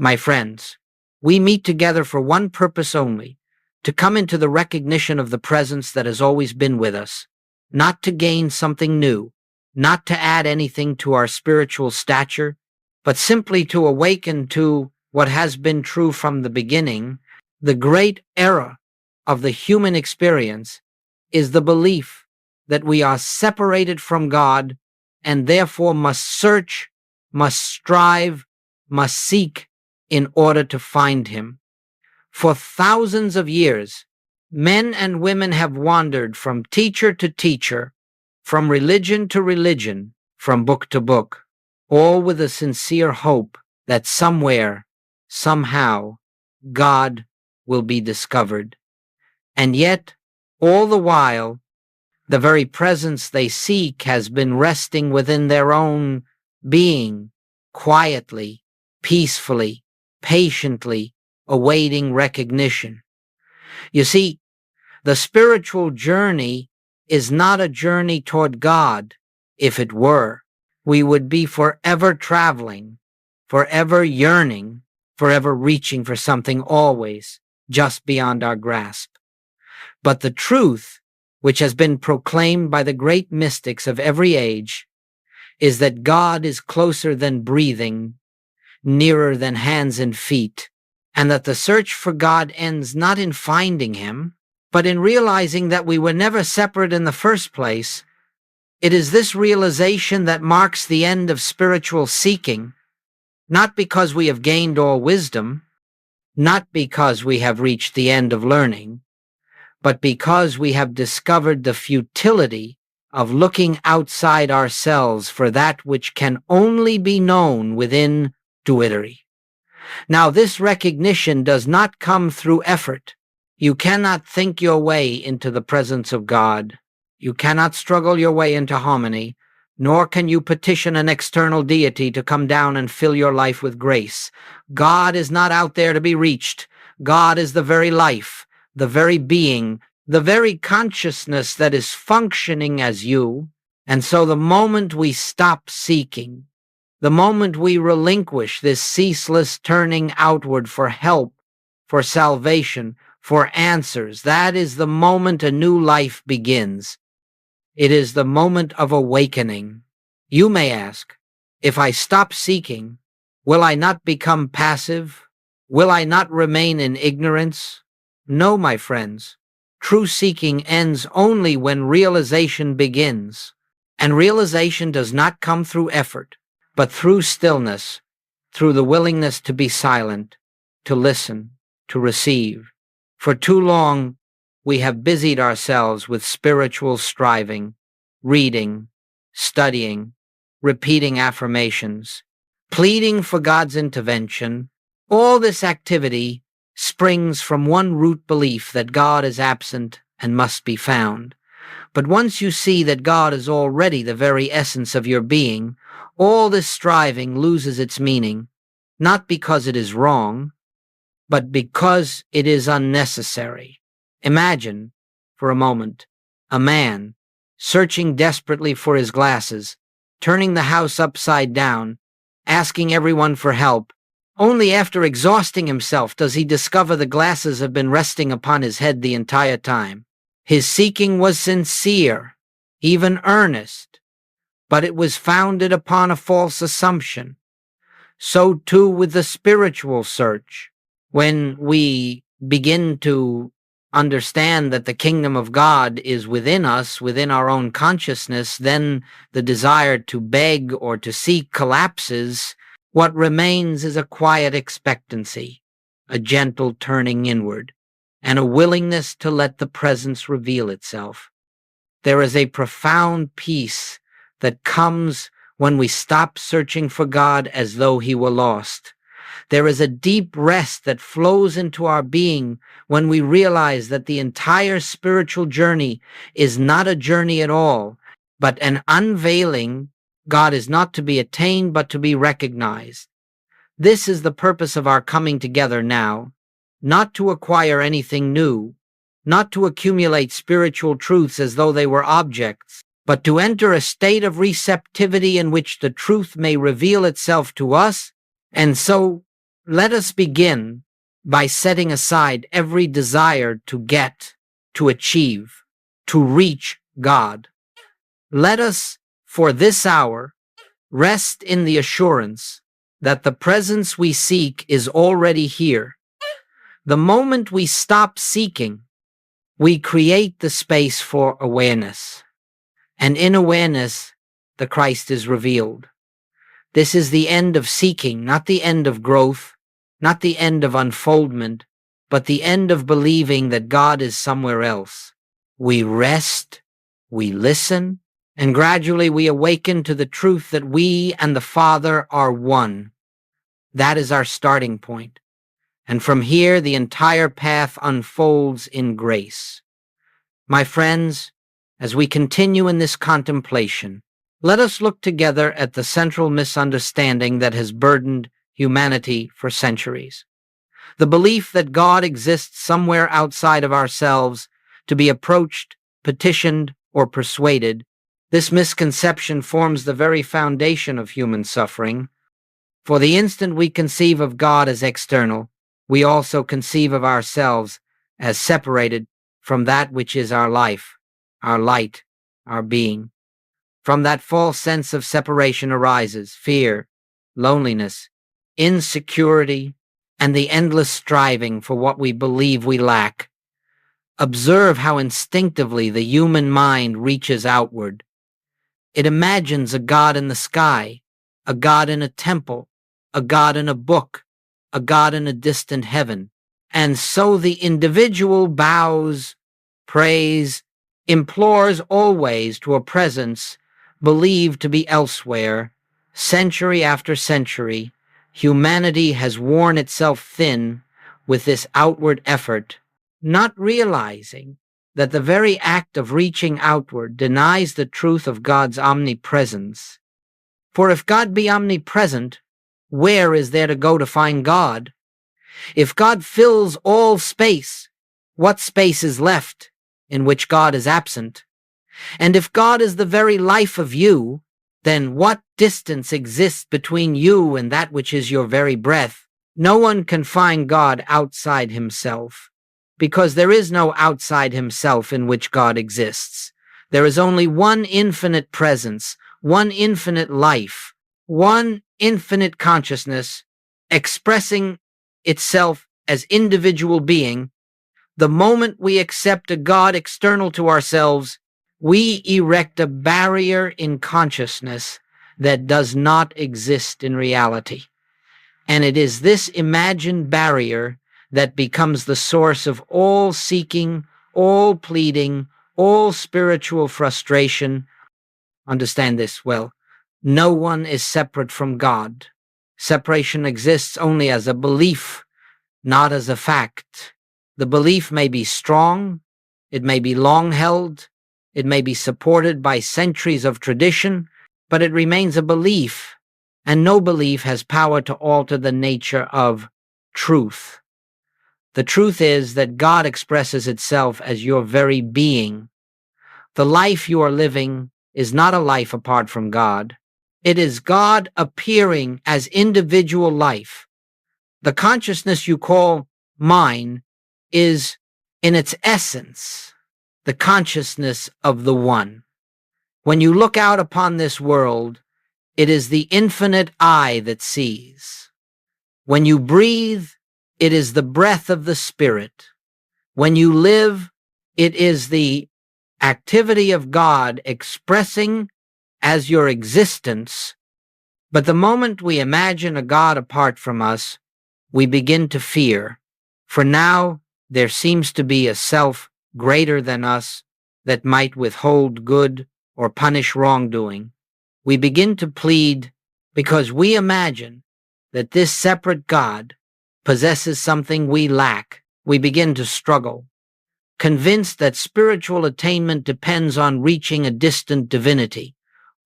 My friends, we meet together for one purpose only, to come into the recognition of the presence that has always been with us, not to gain something new, not to add anything to our spiritual stature, but simply to awaken to what has been true from the beginning. The great error of the human experience is the belief that we are separated from God and therefore must search, must strive, must seek in order to find Him. For thousands of years, men and women have wandered from teacher to teacher, from religion to religion, from book to book, all with a sincere hope that somewhere, somehow, God will be discovered. And yet, all the while, the very presence they seek has been resting within their own being, quietly, peacefully, patiently, awaiting recognition. You see, the spiritual journey is not a journey toward God. If it were, we would be forever traveling, forever yearning, forever reaching for something always just beyond our grasp. But the truth, which has been proclaimed by the great mystics of every age, is that God is closer than breathing, nearer than hands and feet, and that the search for God ends not in finding Him, but in realizing that we were never separate in the first place. It is this realization that marks the end of spiritual seeking, not because we have gained all wisdom, not because we have reached the end of learning, but because we have discovered the futility of looking outside ourselves for that which can only be known within duity. Now, this recognition does not come through effort. You cannot think your way into the presence of God. You cannot struggle your way into harmony, nor can you petition an external deity to come down and fill your life with grace. God is not out there to be reached. God is the very life, the very being, the very consciousness that is functioning as you. And so the moment we stop seeking, the moment we relinquish this ceaseless turning outward for help, for salvation, for answers, that is the moment a new life begins. It is the moment of awakening. You may ask, if I stop seeking, will I not become passive? Will I not remain in ignorance? No, my friends. True seeking ends only when realization begins. And realization does not come through effort, but through stillness, through the willingness to be silent, to listen, to receive. For too long, we have busied ourselves with spiritual striving, reading, studying, repeating affirmations, pleading for God's intervention. All this activity springs from one root belief that God is absent and must be found. But once you see that God is already the very essence of your being, all this striving loses its meaning, not because it is wrong, but because it is unnecessary. Imagine, for a moment, a man searching desperately for his glasses, turning the house upside down, asking everyone for help. Only after exhausting himself does he discover the glasses have been resting upon his head the entire time. His seeking was sincere, even earnest, but it was founded upon a false assumption. So too with the spiritual search. When we begin to understand that the kingdom of God is within us, within our own consciousness, then the desire to beg or to seek collapses. What remains is a quiet expectancy, a gentle turning inward, and a willingness to let the presence reveal itself. There is a profound peace that comes when we stop searching for God as though He were lost. There is a deep rest that flows into our being when we realize that the entire spiritual journey is not a journey at all, but an unveiling. God is not to be attained, but to be recognized. This is the purpose of our coming together now, not to acquire anything new, not to accumulate spiritual truths as though they were objects, but to enter a state of receptivity in which the truth may reveal itself to us, and so Let us begin by setting aside every desire to get, to achieve, to reach God. Let us, for this hour, rest in the assurance that the presence we seek is already here. The moment we stop seeking, we create the space for awareness. And in awareness, the Christ is revealed. This is the end of seeking, not the end of growth, not the end of unfoldment, but the end of believing that God is somewhere else. We rest, we listen, and gradually we awaken to the truth that we and the Father are one. That is our starting point. And from here, the entire path unfolds in grace. My friends, as we continue in this contemplation, let us look together at the central misunderstanding that has burdened humanity for centuries. The belief that God exists somewhere outside of ourselves to be approached, petitioned, or persuaded. This misconception forms the very foundation of human suffering. For the instant we conceive of God as external, we also conceive of ourselves as separated from that which is our life, our light, our being. From that false sense of separation arises fear, loneliness, insecurity, and the endless striving for what we believe we lack. Observe how instinctively the human mind reaches outward. It imagines a God in the sky, a God in a temple, a God in a book, a God in a distant heaven. And so the individual bows, prays, implores always to a presence believed to be elsewhere. Century after century, humanity has worn itself thin with this outward effort, not realizing that the very act of reaching outward denies the truth of God's omnipresence. For if God be omnipresent, where is there to go to find God? If God fills all space, what space is left in which God is absent? And if God is the very life of you, then what distance exists between you and that which is your very breath? No one can find God outside himself, because there is no outside himself in which God exists. There is only one infinite presence, one infinite life, one infinite consciousness expressing itself as individual being. The moment we accept a God external to ourselves, we erect a barrier in consciousness that does not exist in reality. And it is this imagined barrier that becomes the source of all seeking, all pleading, all spiritual frustration. Understand this well. No one is separate from God. Separation exists only as a belief, not as a fact. The belief may be strong, it may be long held, it may be supported by centuries of tradition, but it remains a belief, and no belief has power to alter the nature of truth. The truth is that God expresses itself as your very being. The life you are living is not a life apart from God. It is God appearing as individual life. The consciousness you call mine is, in its essence, the consciousness of the One. When you look out upon this world, it is the infinite eye that sees. When you breathe, it is the breath of the Spirit. When you live, it is the activity of God expressing as your existence. But the moment we imagine a God apart from us, we begin to fear, for now there seems to be a self greater than us that might withhold good or punish wrongdoing. We begin to plead because we imagine that this separate God possesses something we lack. We begin to struggle, convinced that spiritual attainment depends on reaching a distant divinity.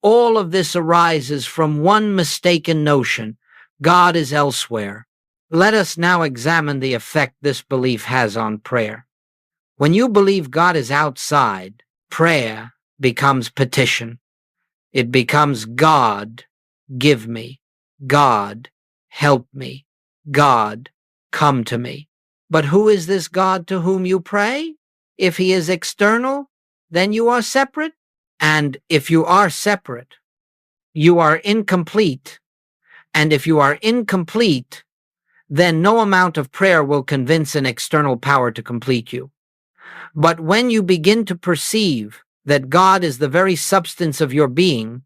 All of this arises from one mistaken notion: God is elsewhere. Let us now examine the effect this belief has on prayer. When you believe God is outside, prayer becomes petition. It becomes God, give me. God, help me. God, come to me. But who is this God to whom you pray? If he is external, then you are separate. And if you are separate, you are incomplete. And if you are incomplete, then no amount of prayer will convince an external power to complete you. But when you begin to perceive that God is the very substance of your being,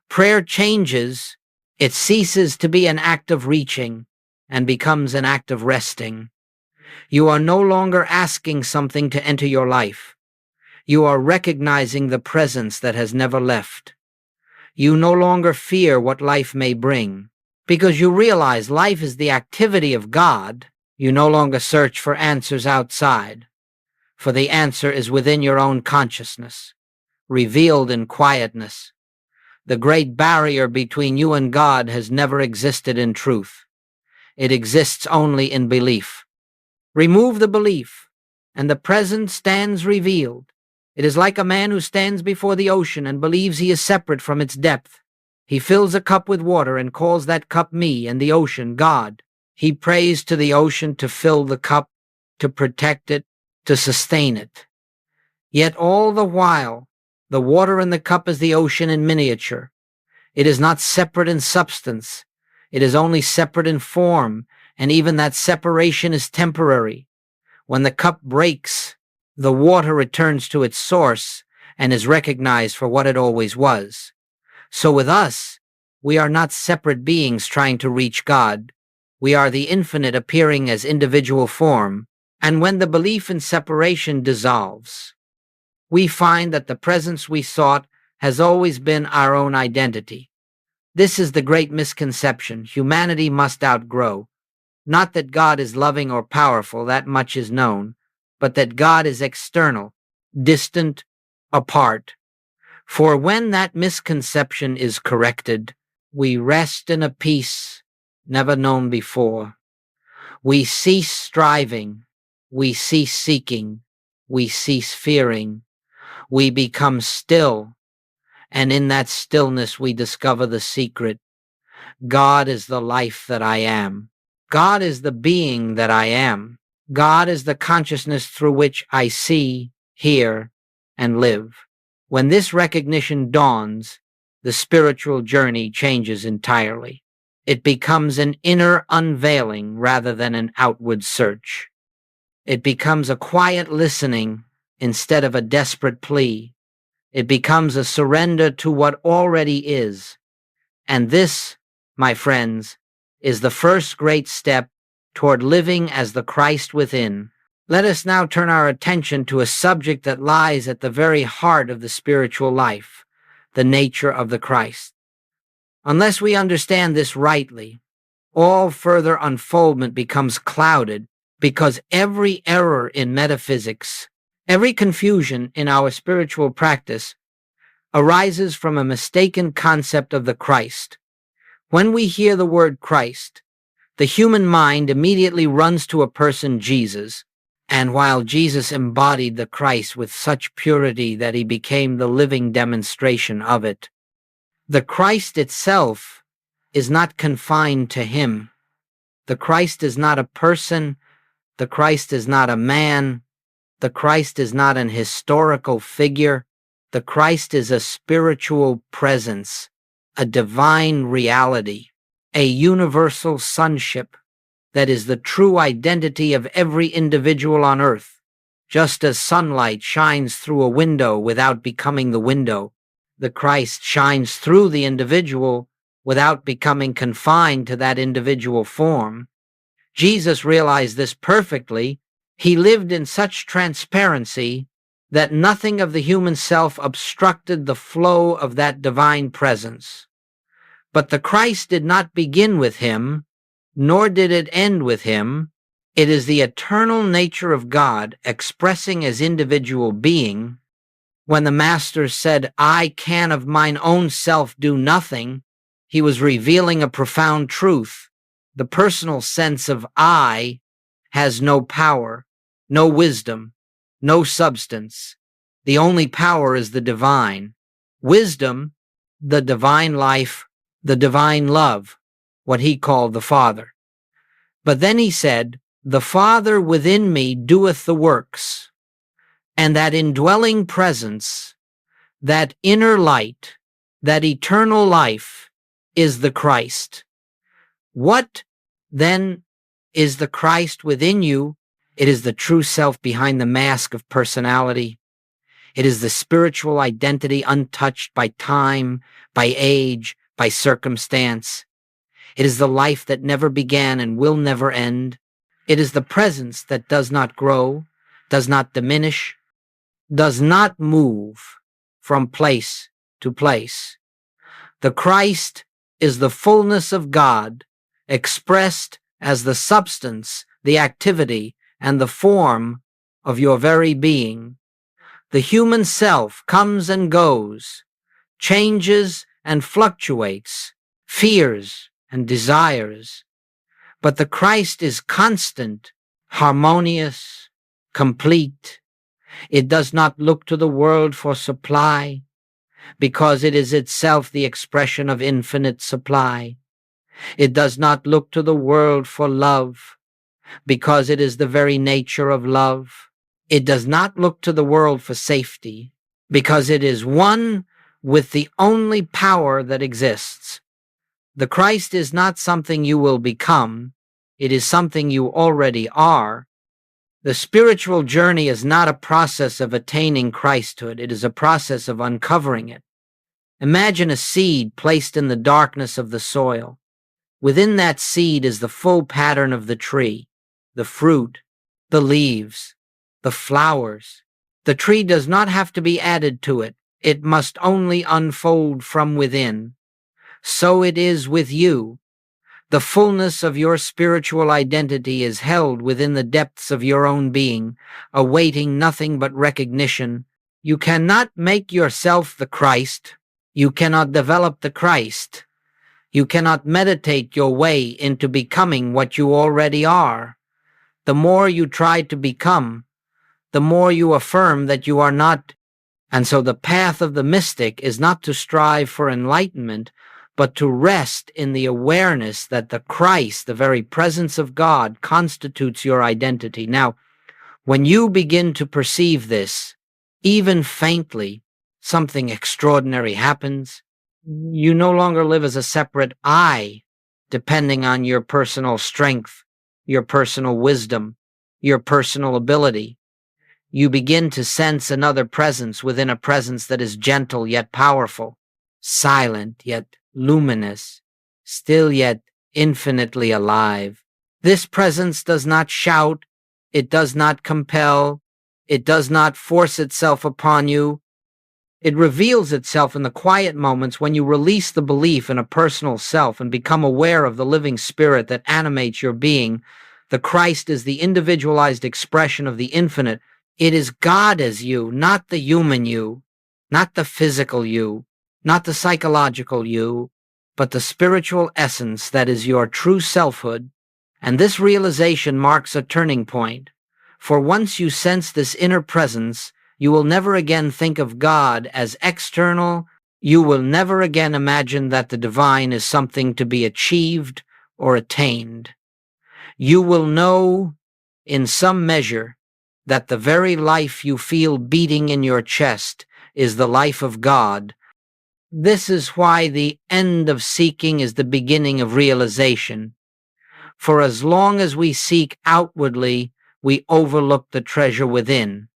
prayer changes. It ceases to be an act of reaching and becomes an act of resting. You are no longer asking something to enter your life. You are recognizing the presence that has never left. You no longer fear what life may bring. Because you realize life is the activity of God, you no longer search for answers outside, for the answer is within your own consciousness, revealed in quietness. The great barrier between you and God has never existed in truth. It exists only in belief. Remove the belief, and the present stands revealed. It is like a man who stands before the ocean and believes he is separate from its depth. He fills a cup with water and calls that cup me, and the ocean God. He prays to the ocean to fill the cup, to protect it, to sustain it. Yet all the while, the water in the cup is the ocean in miniature. It is not separate in substance. It is only separate in form, and even that separation is temporary. When the cup breaks, the water returns to its source and is recognized for what it always was. So with us, we are not separate beings trying to reach God. We are the infinite appearing as individual form, and when the belief in separation dissolves, we find that the presence we sought has always been our own identity. This is the great misconception humanity must outgrow. Not that God is loving or powerful, that much is known, but that God is external, distant, apart. For when that misconception is corrected, we rest in a peace never known before. We cease striving, we cease seeking, we cease fearing. We become still, and in that stillness we discover the secret. God is the life that I am. God is the being that I am. God is the consciousness through which I see, hear, and live. When this recognition dawns, the spiritual journey changes entirely. It becomes an inner unveiling rather than an outward search. It becomes a quiet listening instead of a desperate plea. It becomes a surrender to what already is. And this, my friends, is the first great step toward living as the Christ within. Let us now turn our attention to a subject that lies at the very heart of the spiritual life, the nature of the Christ. Unless we understand this rightly, all further unfoldment becomes clouded because every error in metaphysics, every confusion in our spiritual practice arises from a mistaken concept of the Christ. When we hear the word Christ, the human mind immediately runs to a person, Jesus, and while Jesus embodied the Christ with such purity that he became the living demonstration of it, the Christ itself is not confined to him. The Christ is not a person. The Christ is not a man. The Christ is not an historical figure. The Christ is a spiritual presence, a divine reality, a universal sonship that is the true identity of every individual on earth. Just as sunlight shines through a window without becoming the window, the Christ shines through the individual without becoming confined to that individual form. Jesus realized this perfectly. He lived in such transparency that nothing of the human self obstructed the flow of that divine presence. But the Christ did not begin with him, nor did it end with him. It is the eternal nature of God expressing as individual being. When the Master said, "I can of mine own self do nothing," he was revealing a profound truth. The personal sense of I has no power, no wisdom, no substance. The only power is the divine. Wisdom, the divine life, the divine love, what he called the Father. But then he said, "The Father within me doeth the works," and that indwelling presence, that inner light, that eternal life is the Christ. What then is the Christ within you? It is the true self behind the mask of personality. It is the spiritual identity untouched by time, by age, by circumstance. It is the life that never began and will never end. It is the presence that does not grow, does not diminish, does not move from place to place. The Christ is the fullness of God, expressed as the substance, the activity, and the form of your very being. The human self comes and goes, changes and fluctuates, fears and desires. But the Christ is constant, harmonious, complete. It does not look to the world for supply, because it is itself the expression of infinite supply. It does not look to the world for love, because it is the very nature of love. It does not look to the world for safety, because it is one with the only power that exists. The Christ is not something you will become. It is something you already are. The spiritual journey is not a process of attaining Christhood. It is a process of uncovering it. Imagine a seed placed in the darkness of the soil. Within that seed is the full pattern of the tree, the fruit, the leaves, the flowers. The tree does not have to be added to it. It must only unfold from within. So it is with you. The fullness of your spiritual identity is held within the depths of your own being, awaiting nothing but recognition. You cannot make yourself the Christ. You cannot develop the Christ. You cannot meditate your way into becoming what you already are. The more you try to become, the more you affirm that you are not. And so the path of the mystic is not to strive for enlightenment, but to rest in the awareness that the Christ, the very presence of God, constitutes your identity. Now, when you begin to perceive this, even faintly, something extraordinary happens. You no longer live as a separate I, depending on your personal strength, your personal wisdom, your personal ability. You begin to sense another presence within a presence that is gentle yet powerful, silent yet luminous, still yet infinitely alive. This presence does not shout, it does not compel, it does not force itself upon you. It reveals itself in the quiet moments when you release the belief in a personal self and become aware of the living spirit that animates your being. The Christ is the individualized expression of the infinite. It is God as you, not the human you, not the physical you, not the psychological you, but the spiritual essence that is your true selfhood. And this realization marks a turning point. For once you sense this inner presence, you will never again think of God as external. You will never again imagine that the divine is something to be achieved or attained. You will know, in some measure, that the very life you feel beating in your chest is the life of God. This is why the end of seeking is the beginning of realization. For as long as we seek outwardly, we overlook the treasure within.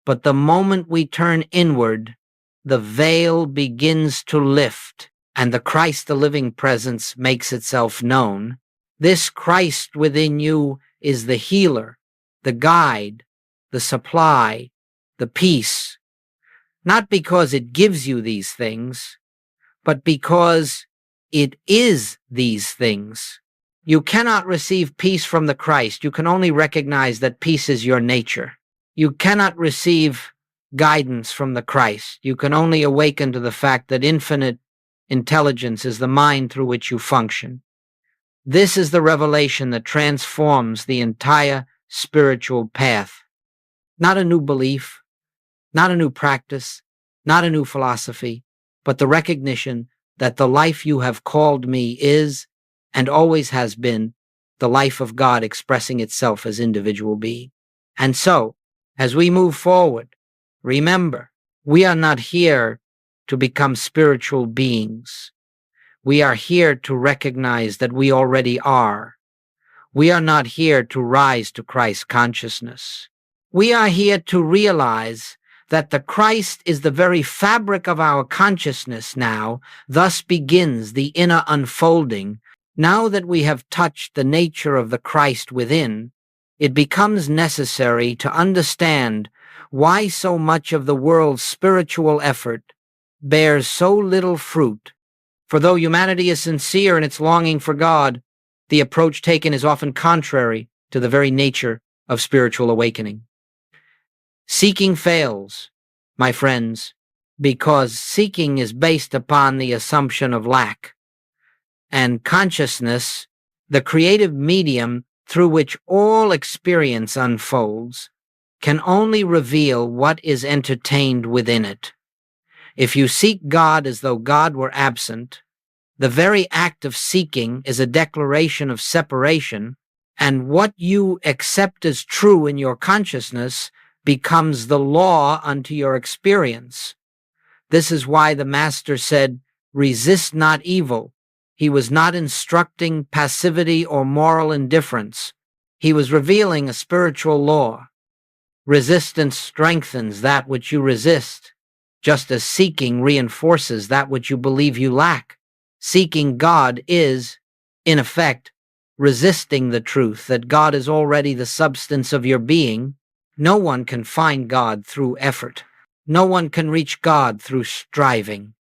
But the moment we turn inward, the veil begins to lift, and the Christ, the living presence, makes itself known. This Christ within you is the healer, the guide, the supply, the peace, not because it gives you these things, but because it is these things. You cannot receive peace from the Christ. You can only recognize that peace is your nature. You cannot receive guidance from the Christ. You can only awaken to the fact that infinite intelligence is the mind through which you function. This is the revelation that transforms the entire spiritual path. Not a new belief, not a new practice, not a new philosophy, but the recognition that the life you have called me is and always has been the life of God expressing itself as individual being. And so, as we move forward, remember, we are not here to become spiritual beings. We are here to recognize that we already are. We are not here to rise to Christ consciousness. We are here to realize that the Christ is the very fabric of our consciousness now. Thus begins the inner unfolding. Now that we have touched the nature of the Christ within, it becomes necessary to understand why so much of the world's spiritual effort bears so little fruit. For though humanity is sincere in its longing for God, the approach taken is often contrary to the very nature of spiritual awakening. Seeking fails, my friends, because seeking is based upon the assumption of lack. And consciousness, the creative medium through which all experience unfolds, can only reveal what is entertained within it. If you seek God as though God were absent, the very act of seeking is a declaration of separation, and what you accept as true in your consciousness becomes the law unto your experience. This is why the Master said, "Resist not evil." He was not instructing passivity or moral indifference. He was revealing a spiritual law. Resistance strengthens that which you resist, just as seeking reinforces that which you believe you lack. Seeking God is, in effect, resisting the truth that God is already the substance of your being. No one can find God through effort. No one can reach God through striving.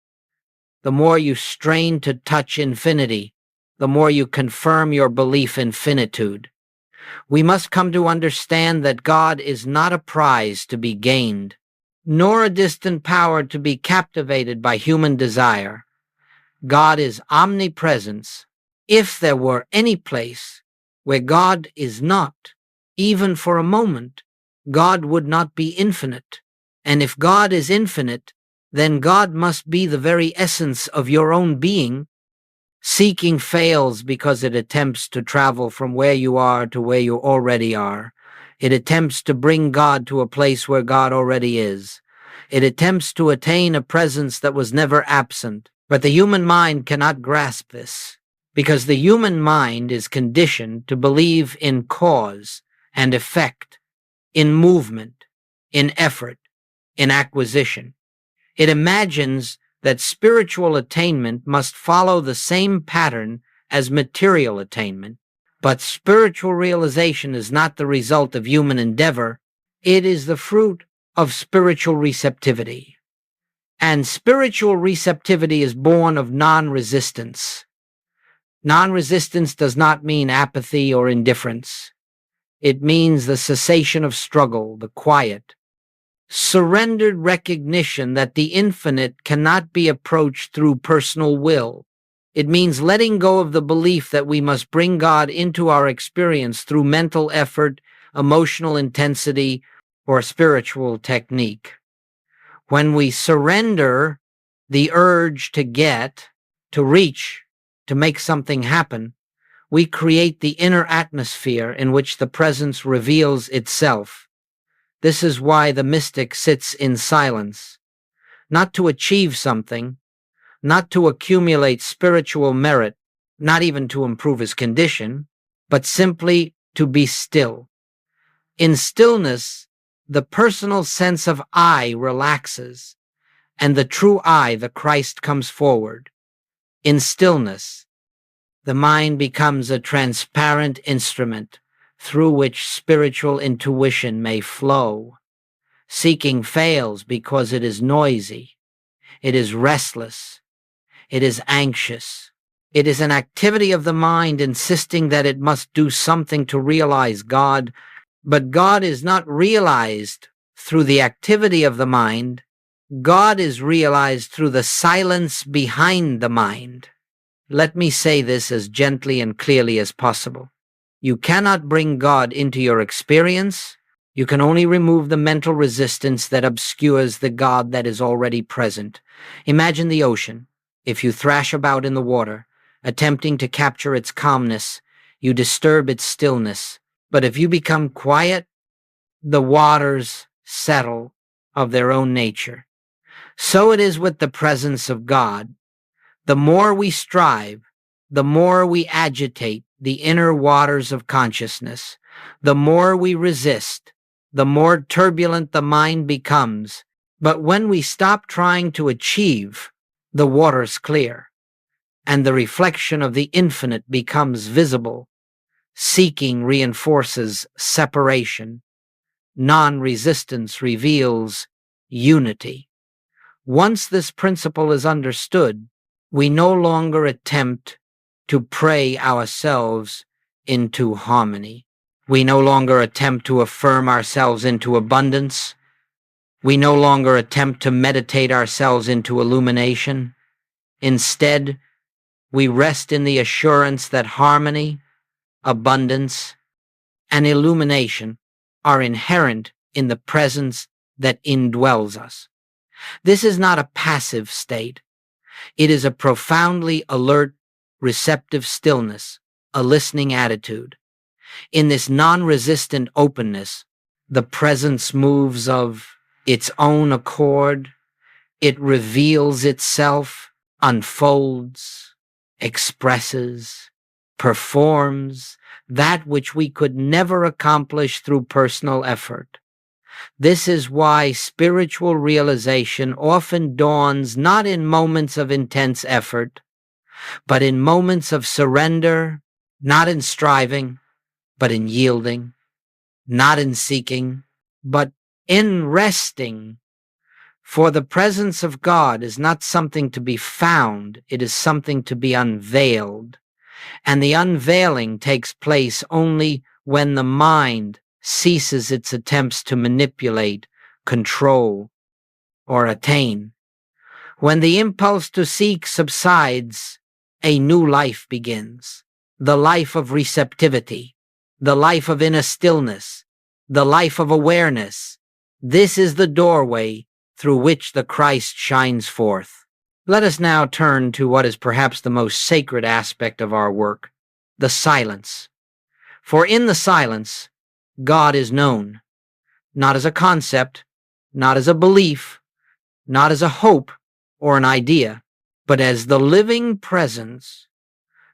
The more you strain to touch infinity, the more you confirm your belief in finitude. We must come to understand that God is not a prize to be gained, nor a distant power to be captivated by human desire. God is omnipresence. If there were any place where God is not, even for a moment, God would not be infinite. And if God is infinite, then God must be the very essence of your own being. Seeking fails because it attempts to travel from where you are to where you already are. It attempts to bring God to a place where God already is. It attempts to attain a presence that was never absent. But the human mind cannot grasp this, because the human mind is conditioned to believe in cause and effect, in movement, in effort, in acquisition. It imagines that spiritual attainment must follow the same pattern as material attainment, but spiritual realization is not the result of human endeavor. It is the fruit of spiritual receptivity. And spiritual receptivity is born of non-resistance. Non-resistance does not mean apathy or indifference. It means the cessation of struggle, the quiet, surrendered recognition that the infinite cannot be approached through personal will. It means letting go of the belief that we must bring God into our experience through mental effort, emotional intensity, or spiritual technique. When we surrender the urge to get, to reach, to make something happen, we create the inner atmosphere in which the presence reveals itself. This is why the mystic sits in silence, not to achieve something, not to accumulate spiritual merit, not even to improve his condition, but simply to be still. In stillness, the personal sense of I relaxes, and the true I, the Christ, comes forward. In stillness, the mind becomes a transparent instrument through which spiritual intuition may flow. Seeking fails because it is noisy, it is restless, it is anxious. It is an activity of the mind insisting that it must do something to realize God, but God is not realized through the activity of the mind. God is realized through the silence behind the mind. Let me say this as gently and clearly as possible. You cannot bring God into your experience. You can only remove the mental resistance that obscures the God that is already present. Imagine the ocean. If you thrash about in the water, attempting to capture its calmness, you disturb its stillness. But if you become quiet, the waters settle of their own nature. So it is with the presence of God. The more we strive, the more we agitate the inner waters of consciousness, the more we resist, the more turbulent the mind becomes. But when we stop trying to achieve, the waters clear, and the reflection of the infinite becomes visible. Seeking reinforces separation. Non-resistance reveals unity. Once this principle is understood, we no longer attempt to pray ourselves into harmony. We no longer attempt to affirm ourselves into abundance. We no longer attempt to meditate ourselves into illumination. Instead, we rest in the assurance that harmony, abundance, and illumination are inherent in the presence that indwells us. This is not a passive state. It is a profoundly alert, receptive stillness, a listening attitude. In this non-resistant openness, the presence moves of its own accord. It reveals itself, unfolds, expresses, performs that which we could never accomplish through personal effort. This is why spiritual realization often dawns not in moments of intense effort, but in moments of surrender, not in striving, but in yielding, not in seeking, but in resting. For the presence of God is not something to be found, it is something to be unveiled. And the unveiling takes place only when the mind ceases its attempts to manipulate, control, or attain. When the impulse to seek subsides, a new life begins. The life of receptivity, the life of inner stillness, the life of awareness. This is the doorway through which the Christ shines forth. Let us now turn to what is perhaps the most sacred aspect of our work, the silence. For in the silence, God is known, not as a concept, not as a belief, not as a hope or an idea, but as the living presence,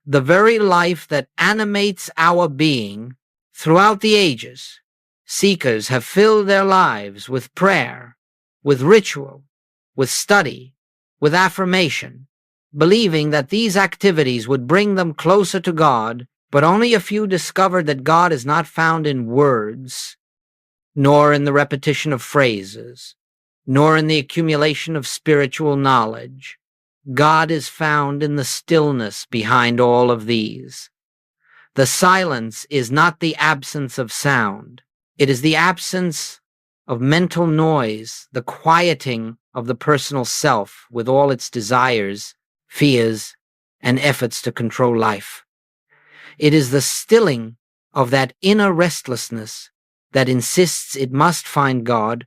the very life that animates our being. Throughout the ages, seekers have filled their lives with prayer, with ritual, with study, with affirmation, believing that these activities would bring them closer to God, but only a few discovered that God is not found in words, nor in the repetition of phrases, nor in the accumulation of spiritual knowledge. God is found in the stillness behind all of these. The silence is not the absence of sound. It is the absence of mental noise, the quieting of the personal self with all its desires, fears, and efforts to control life. It is the stilling of that inner restlessness that insists it must find God,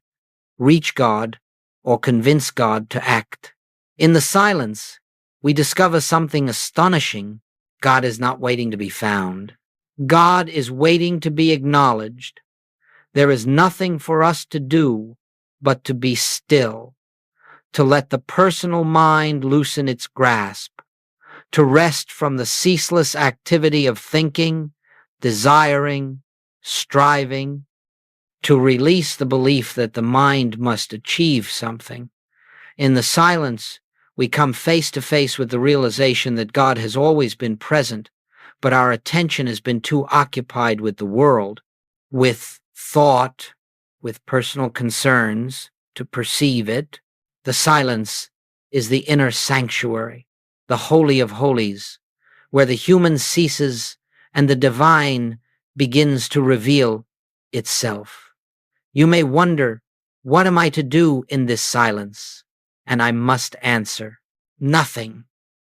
reach God, or convince God to act. In the silence, we discover something astonishing. God is not waiting to be found. God is waiting to be acknowledged. There is nothing for us to do but to be still, to let the personal mind loosen its grasp, to rest from the ceaseless activity of thinking, desiring, striving, to release the belief that the mind must achieve something. In the silence, we come face to face with the realization that God has always been present, but our attention has been too occupied with the world, with thought, with personal concerns to perceive it. The silence is the inner sanctuary, the holy of holies, where the human ceases and the divine begins to reveal itself. You may wonder, what am I to do in this silence? And I must answer, nothing.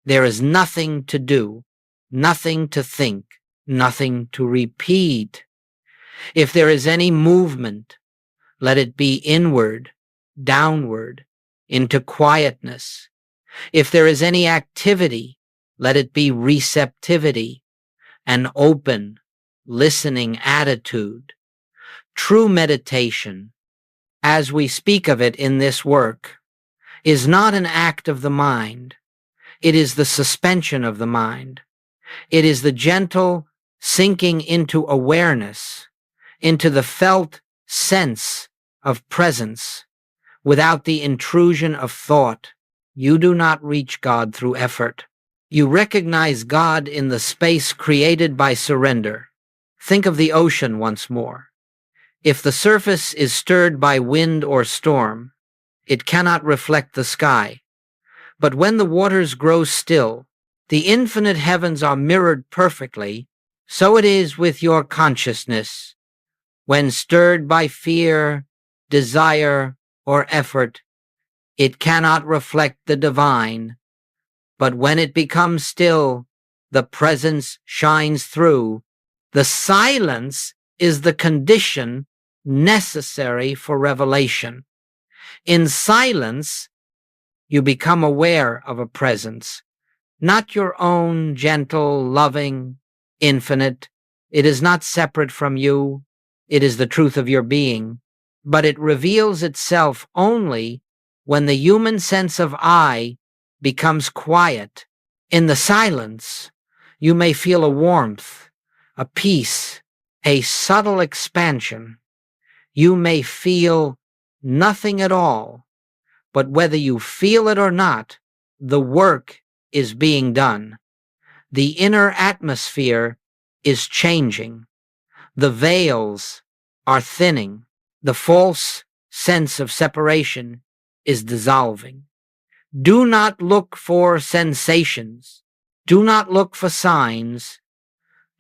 There is nothing to do, nothing to think, nothing to repeat. If there is any movement, let it be inward, downward, into quietness. If there is any activity, let it be receptivity, an open, listening attitude. True meditation, as we speak of it in this work, is not an act of the mind. It is the suspension of the mind. It is the gentle sinking into awareness, into the felt sense of presence, without the intrusion of thought. You do not reach God through effort. You recognize God in the space created by surrender. Think of the ocean once more. If the surface is stirred by wind or storm, it cannot reflect the sky. But when the waters grow still, the infinite heavens are mirrored perfectly. So it is with your consciousness. When stirred by fear, desire, or effort, it cannot reflect the divine. But when it becomes still, the presence shines through. The silence is the condition necessary for revelation. In silence, you become aware of a presence, not your own gentle, loving, infinite. It is not separate from you. It is the truth of your being, but it reveals itself only when the human sense of I becomes quiet. In the silence, you may feel a warmth, a peace, a subtle expansion. You may feel nothing at all, but whether you feel it or not, the work is being done. The inner atmosphere is changing. The veils are thinning. The false sense of separation is dissolving. Do not look for sensations. Do not look for signs.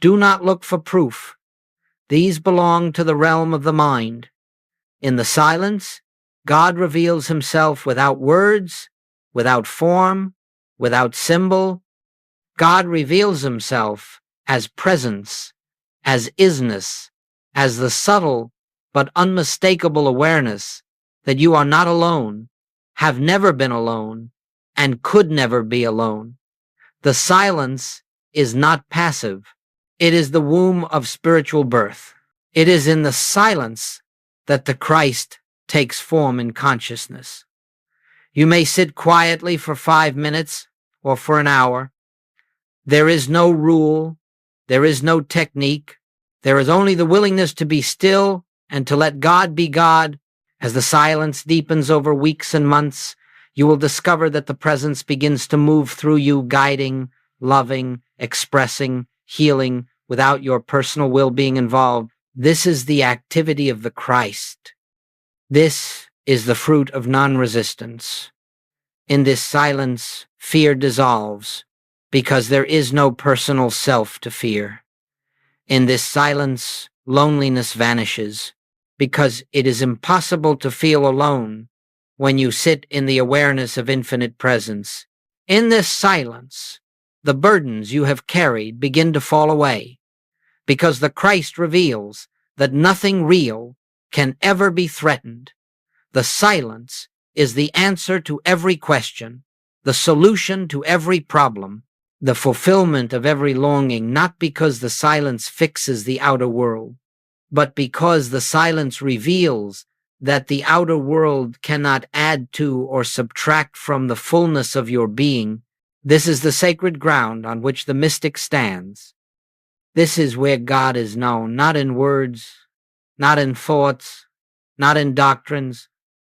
Do not look for proof. These belong to the realm of the mind. In the silence, God reveals himself without words, without form, without symbol. God reveals himself as presence, as isness, as the subtle but unmistakable awareness that you are not alone, have never been alone, and could never be alone. The silence is not passive. It is the womb of spiritual birth. It is in the silence that the Christ takes form in consciousness. You may sit quietly for 5 minutes or for an hour. There is no rule. There is no technique. There is only the willingness to be still and to let God be God. As the silence deepens over weeks and months, you will discover that the presence begins to move through you, guiding, loving, expressing, healing, without your personal will being involved. This is the activity of the Christ. This is the fruit of non-resistance. In this silence, fear dissolves, because there is no personal self to fear. In this silence, loneliness vanishes, because it is impossible to feel alone when you sit in the awareness of infinite presence. In this silence, the burdens you have carried begin to fall away, because the Christ reveals that nothing real can ever be threatened. The silence is the answer to every question, the solution to every problem, the fulfillment of every longing, not because the silence fixes the outer world, but because the silence reveals that the outer world cannot add to or subtract from the fullness of your being. This is the sacred ground on which the mystic stands. This is where God is known, not in words, not in thoughts, not in doctrines,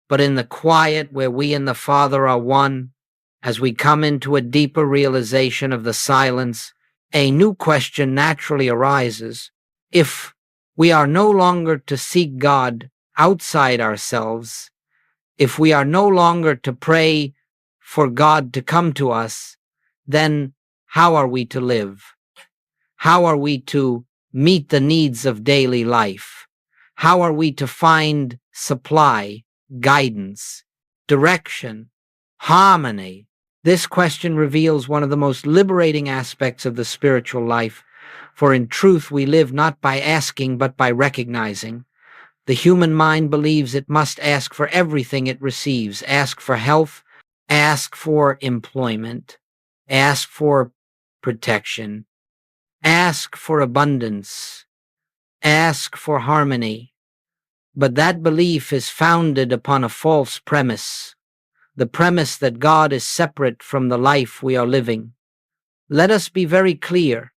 but in the quiet where we and the Father are one. As we come into a deeper realization of the silence, a new question naturally arises. If we are no longer to seek God outside ourselves, if we are no longer to pray for God to come to us, then how are we to live? How are we to meet the needs of daily life? How are we to find supply, guidance, direction, harmony? This question reveals one of the most liberating aspects of the spiritual life, for in truth we live not by asking but by recognizing. The human mind believes it must ask for everything it receives, ask for health, ask for employment, ask for protection, Ask for abundance. Ask for harmony. But that belief is founded upon a false premise, the premise that God is separate from the life we are living. Let us be very clear.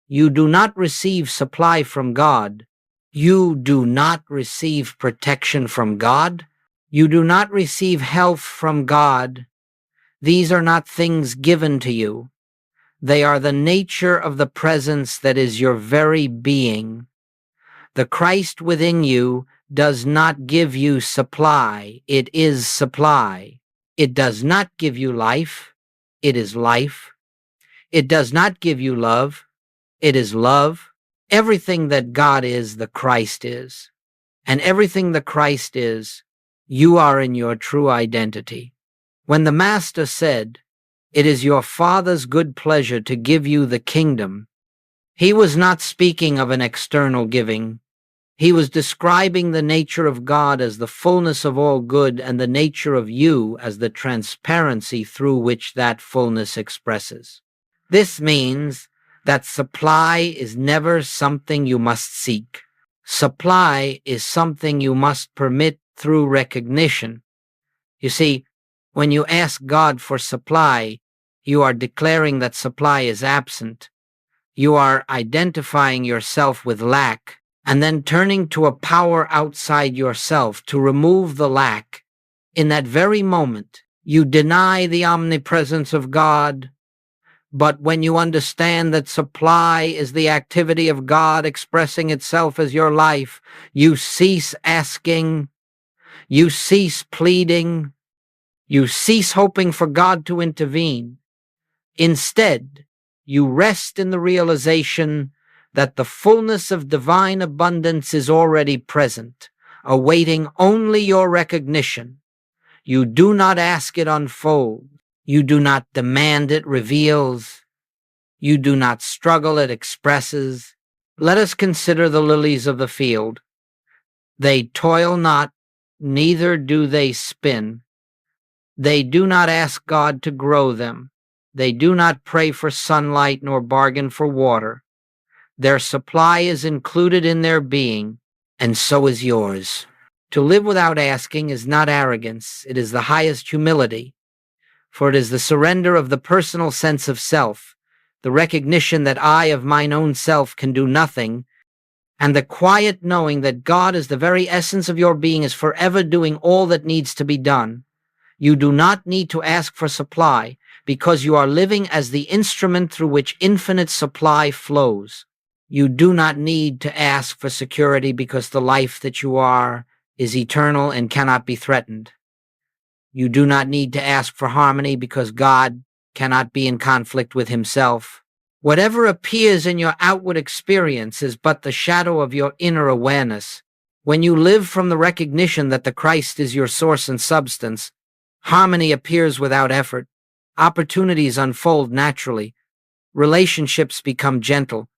You do not receive supply from God. You do not receive protection from God. You do not receive health from God. These are not things given to you. They are the nature of the presence that is your very being. The Christ within you does not give you supply. It is supply. It does not give you life. It is life. It does not give you love. It is love. Everything that God is, the Christ is. And everything the Christ is, you are in your true identity. When the Master said, "It is your Father's good pleasure to give you the kingdom," he was not speaking of an external giving. He was describing the nature of God as the fullness of all good and the nature of you as the transparency through which that fullness expresses. This means that supply is never something you must seek. Supply is something you must permit through recognition. You see, when you ask God for supply, you are declaring that supply is absent. You are identifying yourself with lack and then turning to a power outside yourself to remove the lack. In that very moment, you deny the omnipresence of God. But when you understand that supply is the activity of God expressing itself as your life, you cease asking, you cease pleading, you cease hoping for God to intervene. Instead, you rest in the realization that the fullness of divine abundance is already present, awaiting only your recognition. You do not ask it unfold. You do not demand it reveals. You do not struggle it expresses. Let us consider the lilies of the field. They toil not, neither do they spin. They do not ask God to grow them. They do not pray for sunlight nor bargain for water. Their supply is included in their being, and so is yours. To live without asking is not arrogance, it is the highest humility, for it is the surrender of the personal sense of self, the recognition that I of mine own self can do nothing, and the quiet knowing that God is the very essence of your being is forever doing all that needs to be done. You do not need to ask for supply, because you are living as the instrument through which infinite supply flows. You do not need to ask for security because the life that you are is eternal and cannot be threatened. You do not need to ask for harmony because God cannot be in conflict with himself. Whatever appears in your outward experience is but the shadow of your inner awareness. When you live from the recognition that the Christ is your source and substance, harmony appears without effort. Opportunities unfold naturally. Relationships become gentle.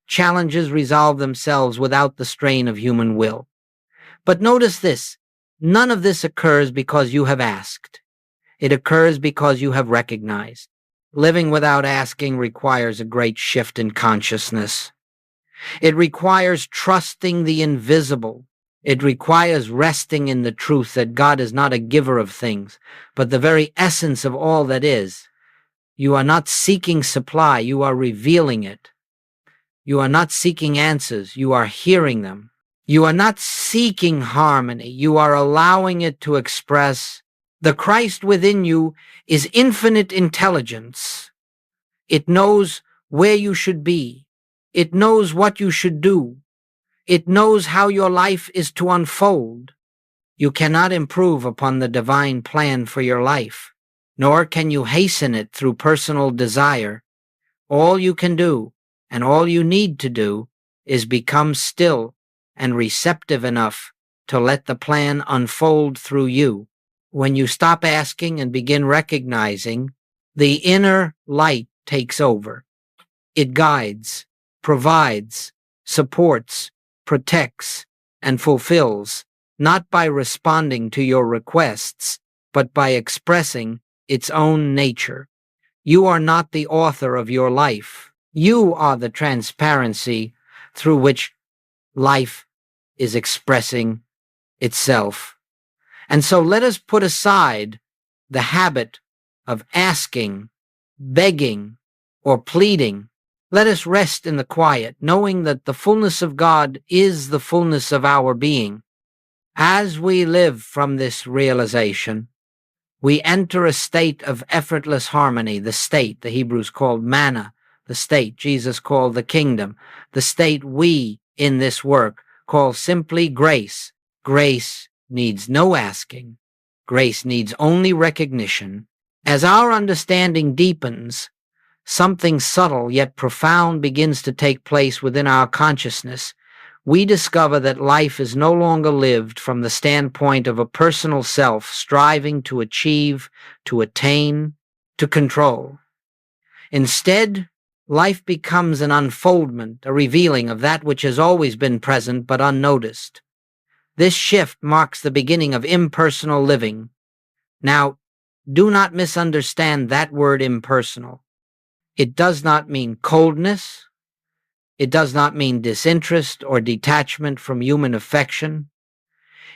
Challenges resolve themselves without the strain of human will. But notice this, none of this occurs because you have asked. It occurs because you have recognized. Living without asking requires a great shift in consciousness. It requires trusting the invisible. It requires resting in the truth that God is not a giver of things, but the very essence of all that is. You are not seeking supply, you are revealing it. You are not seeking answers, you are hearing them. You are not seeking harmony, you are allowing it to express. The Christ within you is infinite intelligence. It knows where you should be. It knows what you should do. It knows how your life is to unfold. You cannot improve upon the divine plan for your life, nor can you hasten it through personal desire. All you can do, and all you need to do, is become still and receptive enough to let the plan unfold through you. When you stop asking and begin recognizing, the inner light takes over. It guides, provides, supports, protects, and fulfills, not by responding to your requests, but by expressing its own nature. You are not the author of your life. You are the transparency through which life is expressing itself. And so let us put aside the habit of asking, begging, or pleading. Let us rest in the quiet, knowing that the fullness of God is the fullness of our being. As we live from this realization, we enter a state of effortless harmony, the state the Hebrews called manna, the state Jesus called the kingdom, the state we in this work call simply grace. Grace needs no asking. Grace needs only recognition. As our understanding deepens, something subtle yet profound begins to take place within our consciousness. We discover that life is no longer lived from the standpoint of a personal self striving to achieve, to attain, to control. Instead, life becomes an unfoldment, a revealing of that which has always been present but unnoticed. This shift marks the beginning of impersonal living. Now, do not misunderstand that word impersonal. It does not mean coldness. It does not mean disinterest or detachment from human affection.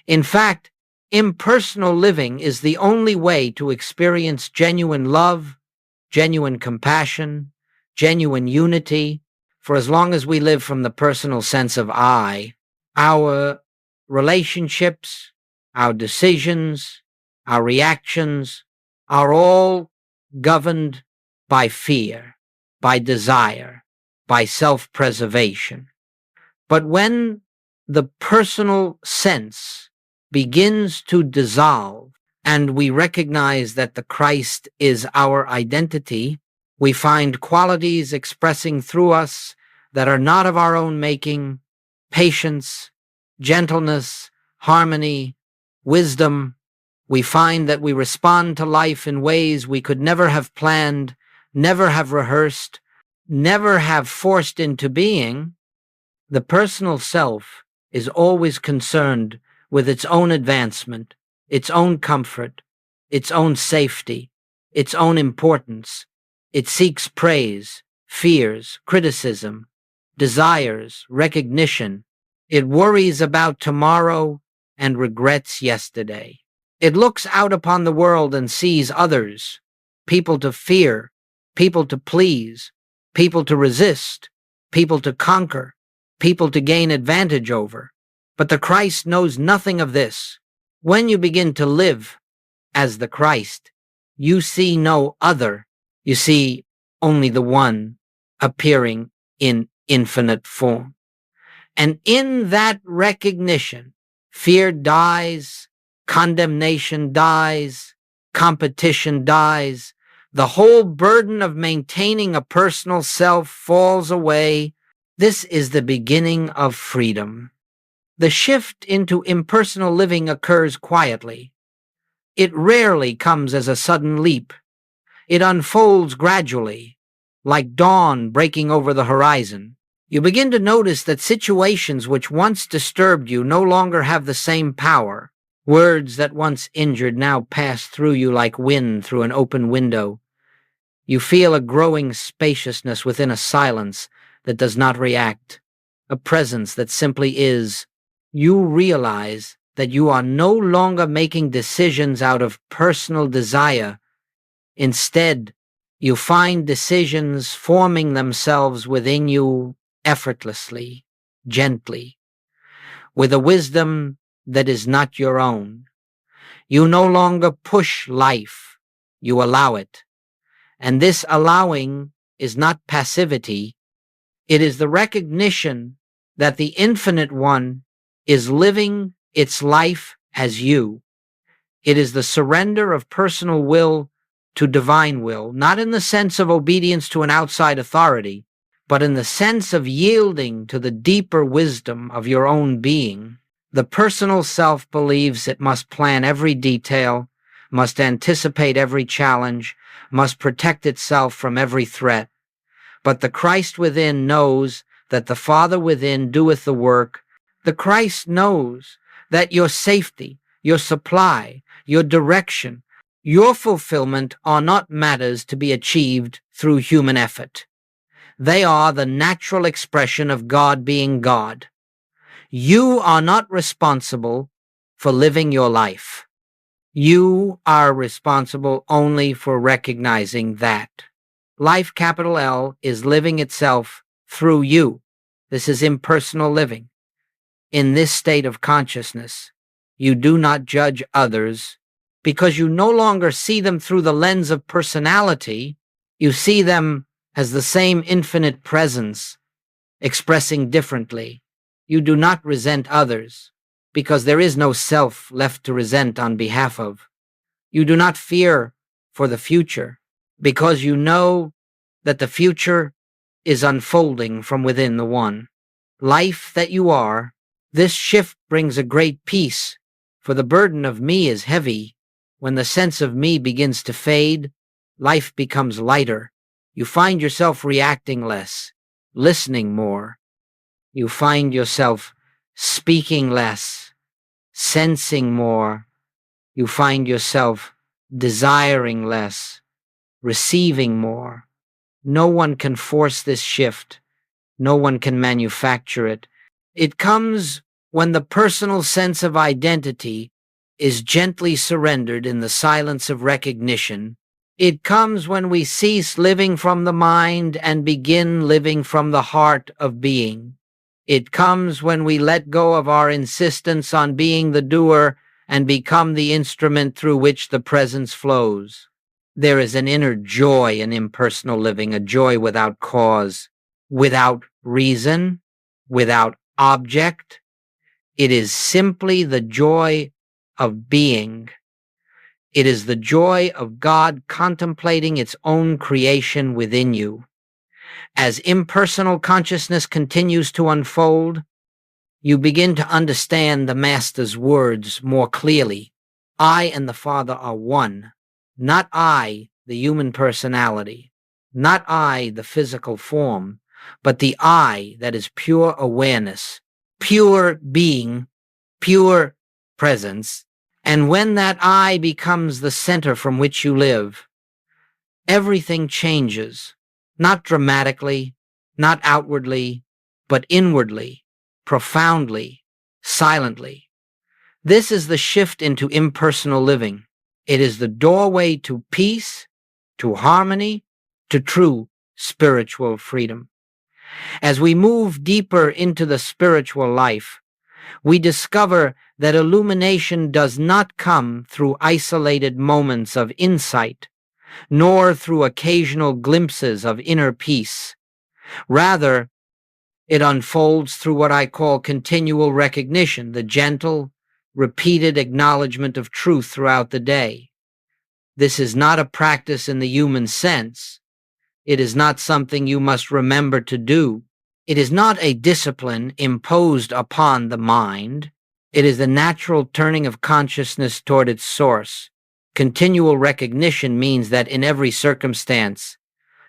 In fact, impersonal living is the only way to experience genuine love, genuine compassion, genuine unity. For as long as we live from the personal sense of I, our relationships, our decisions, our reactions are all governed by fear, by desire, by self-preservation. But when the personal sense begins to dissolve and we recognize that the Christ is our identity, we find qualities expressing through us that are not of our own making: patience, gentleness, harmony, wisdom. We find that we respond to life in ways we could never have planned, never have rehearsed, never have forced into being. The personal self is always concerned with its own advancement, its own comfort, its own safety, its own importance. It seeks praise, fears criticism, desires recognition. It worries about tomorrow and regrets yesterday. It looks out upon the world and sees others, people to fear, people to please, people to resist, people to conquer, people to gain advantage over. But the Christ knows nothing of this. When you begin to live as the Christ, you see no other. You see only the one appearing in infinite form. And in that recognition, fear dies, condemnation dies, competition dies. The whole burden of maintaining a personal self falls away. This is the beginning of freedom. The shift into impersonal living occurs quietly. It rarely comes as a sudden leap. It unfolds gradually, like dawn breaking over the horizon. You begin to notice that situations which once disturbed you no longer have the same power. Words that once injured now pass through you like wind through an open window. You feel a growing spaciousness within a silence that does not react, a presence that simply is. You realize that you are no longer making decisions out of personal desire. Instead, you find decisions forming themselves within you effortlessly, gently, with a wisdom that is not your own. You no longer push life, you allow it. And this allowing is not passivity. It is the recognition that the Infinite One is living its life as you. It is the surrender of personal will to divine will, not in the sense of obedience to an outside authority, but in the sense of yielding to the deeper wisdom of your own being. The personal self believes it must plan every detail, must anticipate every challenge, must protect itself from every threat. But the Christ within knows that the Father within doeth the work. The Christ knows that your safety, your supply, your direction, your fulfillment are not matters to be achieved through human effort. They are the natural expression of God being God. You are not responsible for living your life. You are responsible only for recognizing that. Life, capital L, is living itself through you. This is impersonal living. In this state of consciousness, you do not judge others because you no longer see them through the lens of personality. You see them as the same infinite presence, expressing differently. You do not resent others because there is no self left to resent on behalf of. You do not fear for the future because you know that the future is unfolding from within the one. Life that you are, this shift brings a great peace, for the burden of me is heavy. When the sense of me begins to fade, life becomes lighter. You find yourself reacting less, listening more. You find yourself speaking less, sensing more. You find yourself desiring less, receiving more. No one can force this shift. No one can manufacture it. It comes when the personal sense of identity is gently surrendered in the silence of recognition. It comes when we cease living from the mind and begin living from the heart of being. It comes when we let go of our insistence on being the doer and become the instrument through which the presence flows. There is an inner joy in impersonal living, a joy without cause, without reason, without object. It is simply the joy of being. It is the joy of God contemplating its own creation within you. As impersonal consciousness continues to unfold, you begin to understand the Master's words more clearly. I and the Father are one, not I, the human personality, not I, the physical form, but the I that is pure awareness, pure being, pure presence. And when that I becomes the center from which you live, everything changes, not dramatically, not outwardly, but inwardly, profoundly, silently. This is the shift into impersonal living. It is the doorway to peace, to harmony, to true spiritual freedom. As we move deeper into the spiritual life, we discover that illumination does not come through isolated moments of insight, nor through occasional glimpses of inner peace. Rather, it unfolds through what I call continual recognition, the gentle, repeated acknowledgement of truth throughout the day. This is not a practice in the human sense. It is not something you must remember to do. It is not a discipline imposed upon the mind. It is the natural turning of consciousness toward its source. Continual recognition means that in every circumstance,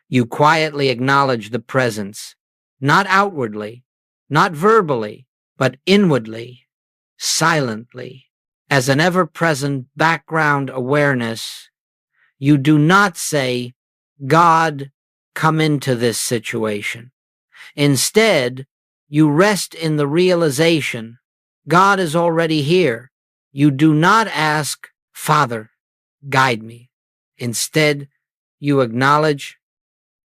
you quietly acknowledge the presence, not outwardly, not verbally, but inwardly, silently, as an ever-present background awareness. You do not say, God, come into this situation. Instead, you rest in the realization, God is already here. You do not ask, Father, guide me. Instead, you acknowledge,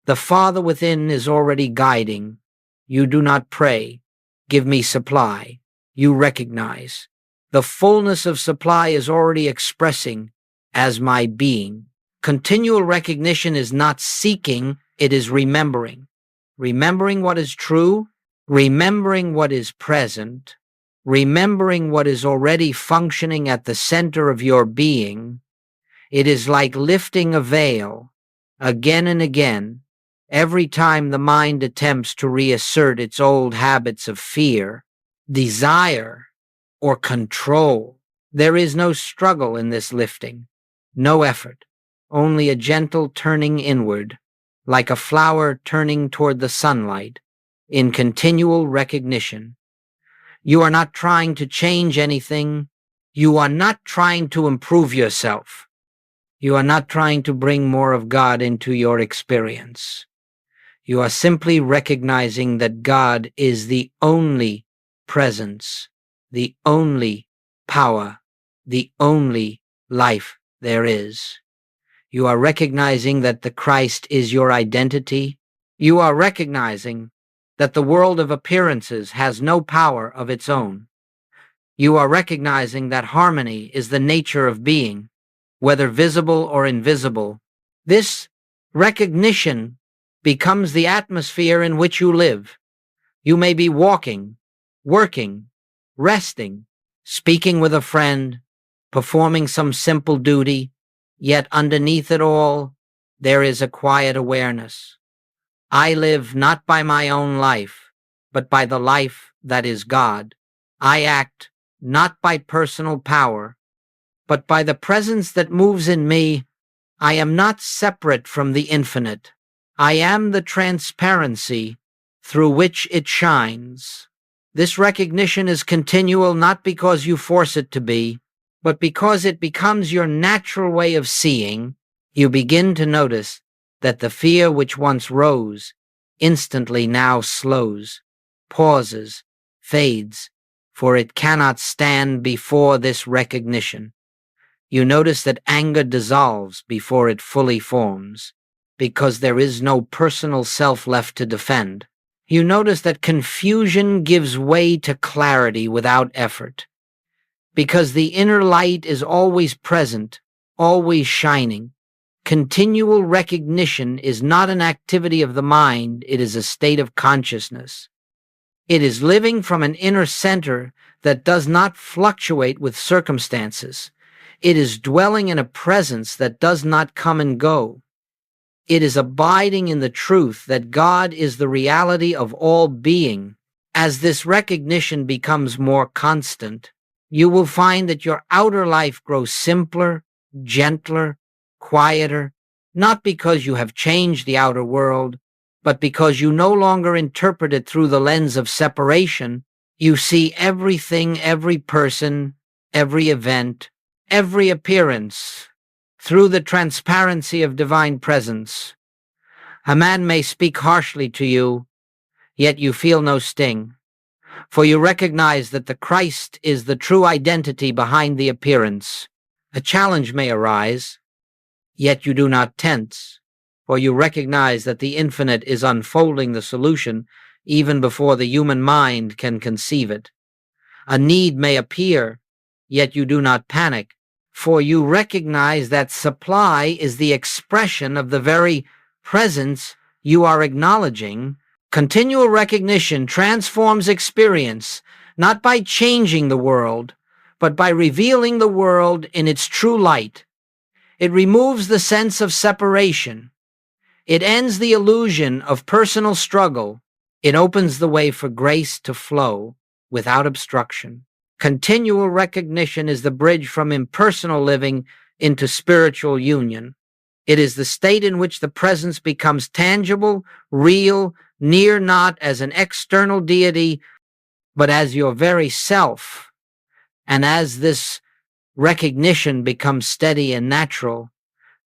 the Father within is already guiding. You do not pray, give me supply. You recognize, the fullness of supply is already expressing as my being. Continual recognition is not seeking, it is remembering. Remembering what is true, remembering what is present, remembering what is already functioning at the center of your being. It is like lifting a veil again and again every time the mind attempts to reassert its old habits of fear, desire, or control. There is no struggle in this lifting, no effort, only a gentle turning inward, like a flower turning toward the sunlight, in continual recognition. You are not trying to change anything. You are not trying to improve yourself. You are not trying to bring more of God into your experience. You are simply recognizing that God is the only presence, the only power, the only life there is. You are recognizing that the Christ is your identity. You are recognizing that the world of appearances has no power of its own. You are recognizing that harmony is the nature of being, whether visible or invisible. This recognition becomes the atmosphere in which you live. You may be walking, working, resting, speaking with a friend, performing some simple duty, yet underneath it all, there is a quiet awareness. I live not by my own life, but by the life that is God. I act not by personal power, but by the presence that moves in me. I am not separate from the infinite. I am the transparency through which it shines. This recognition is continual not because you force it to be, but because it becomes your natural way of seeing. You begin to notice that the fear which once rose instantly now slows, pauses, fades, for it cannot stand before this recognition. You notice that anger dissolves before it fully forms, because there is no personal self left to defend. You notice that confusion gives way to clarity without effort, because the inner light is always present, always shining. Continual recognition is not an activity of the mind, it is a state of consciousness. It is living from an inner center that does not fluctuate with circumstances. It is dwelling in a presence that does not come and go. It is abiding in the truth that God is the reality of all being. As this recognition becomes more constant, you will find that your outer life grows simpler, gentler, quieter, not because you have changed the outer world, but because you no longer interpret it through the lens of separation. You see everything, every person, every event, every appearance through the transparency of divine presence. A man may speak harshly to you, yet you feel no sting, for you recognize that the Christ is the true identity behind the appearance. A challenge may arise, yet you do not tense, for you recognize that the infinite is unfolding the solution even before the human mind can conceive it. A need may appear, yet you do not panic, for you recognize that supply is the expression of the very presence you are acknowledging. Continual recognition transforms experience, not by changing the world, but by revealing the world in its true light. It removes the sense of separation. It ends the illusion of personal struggle. It opens the way for grace to flow without obstruction. Continual recognition is the bridge from impersonal living into spiritual union. It is the state in which the presence becomes tangible, real, near not as an external deity, but as your very self. And as this recognition becomes steady and natural,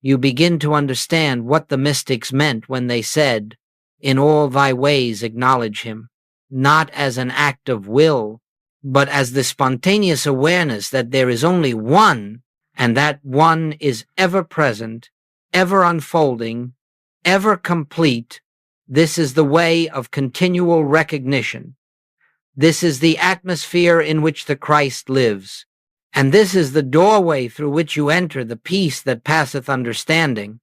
you begin to understand what the mystics meant when they said, "In all thy ways acknowledge him," not as an act of will, but as the spontaneous awareness that there is only one, and that one is ever present, ever unfolding, ever complete. This is the way of continual recognition. This is the atmosphere in which the Christ lives. And this is the doorway through which you enter the peace that passeth understanding.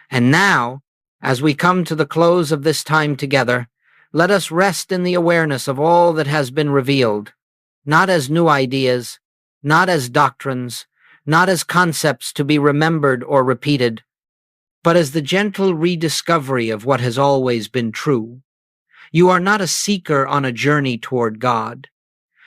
And now, as we come to the close of this time together, let us rest in the awareness of all that has been revealed, not as new ideas, not as doctrines, not as concepts to be remembered or repeated, but as the gentle rediscovery of what has always been true. You are not a seeker on a journey toward God.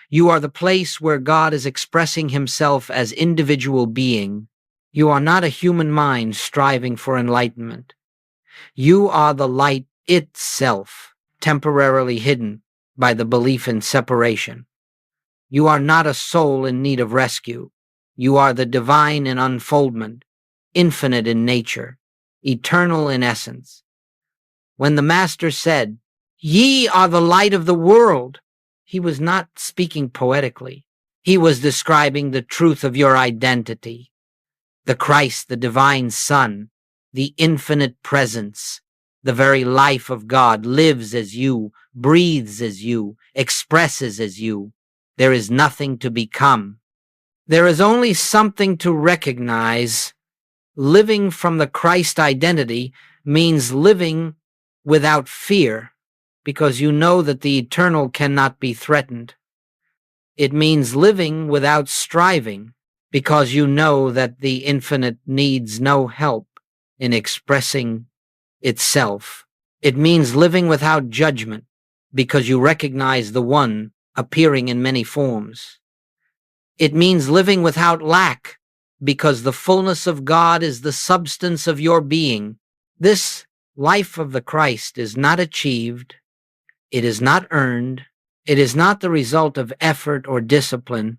You are the place where God is expressing himself as individual being. You are not a human mind striving for enlightenment. You are the light itself, temporarily hidden by the belief in separation. You are not a soul in need of rescue. You are the divine in unfoldment, infinite in nature, eternal in essence. When the Master said, "Ye are the light of the world," he was not speaking poetically. He was describing the truth of your identity. The Christ, the divine Son, the infinite presence, the very life of God lives as you, breathes as you, expresses as you. There is nothing to become. There is only something to recognize. Living from the Christ identity means living without fear, because you know that the eternal cannot be threatened. It means living without striving, because you know that the infinite needs no help in expressing itself. It means living without judgment, because you recognize the One appearing in many forms. It means living without lack, because the fullness of God is the substance of your being. This life of the Christ is not achieved, it is not earned, it is not the result of effort or discipline.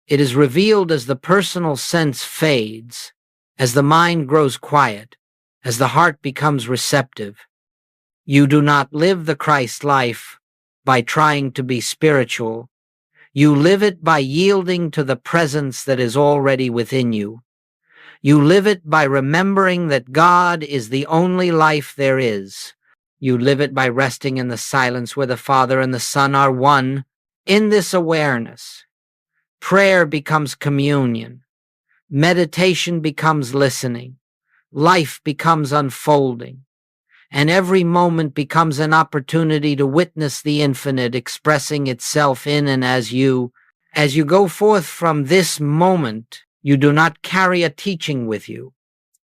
It is revealed as the personal sense fades, as the mind grows quiet, as the heart becomes receptive. You do not live the Christ life by trying to be spiritual. You live it by yielding to the presence that is already within you. You live it by remembering that God is the only life there is. You live it by resting in the silence where the Father and the Son are one. In this awareness, prayer becomes communion. Meditation becomes listening. Life becomes unfolding. And every moment becomes an opportunity to witness the infinite expressing itself in and as you. As you go forth from this moment, you do not carry a teaching with you.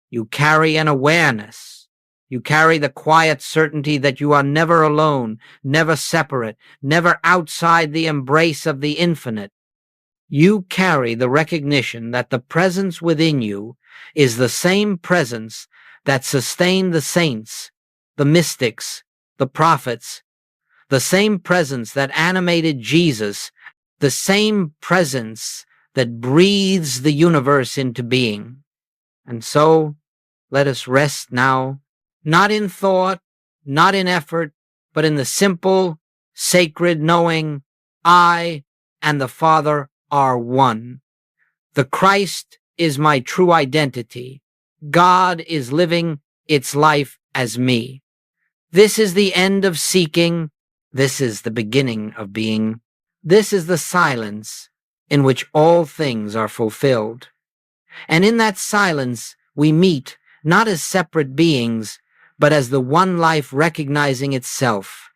You carry an awareness. You carry the quiet certainty that you are never alone, never separate, never outside the embrace of the infinite. You carry the recognition that the presence within you is the same presence that sustained the saints, the mystics, the prophets, the same presence that animated Jesus, the same presence that breathes the universe into being. And so, let us rest now, not in thought, not in effort, but in the simple, sacred knowing, I and the Father are one. The Christ is my true identity. God is living its life as me. This is the end of seeking. This is the beginning of being. This is the silence in which all things are fulfilled. And in that silence, we meet not as separate beings, but as the one life recognizing itself.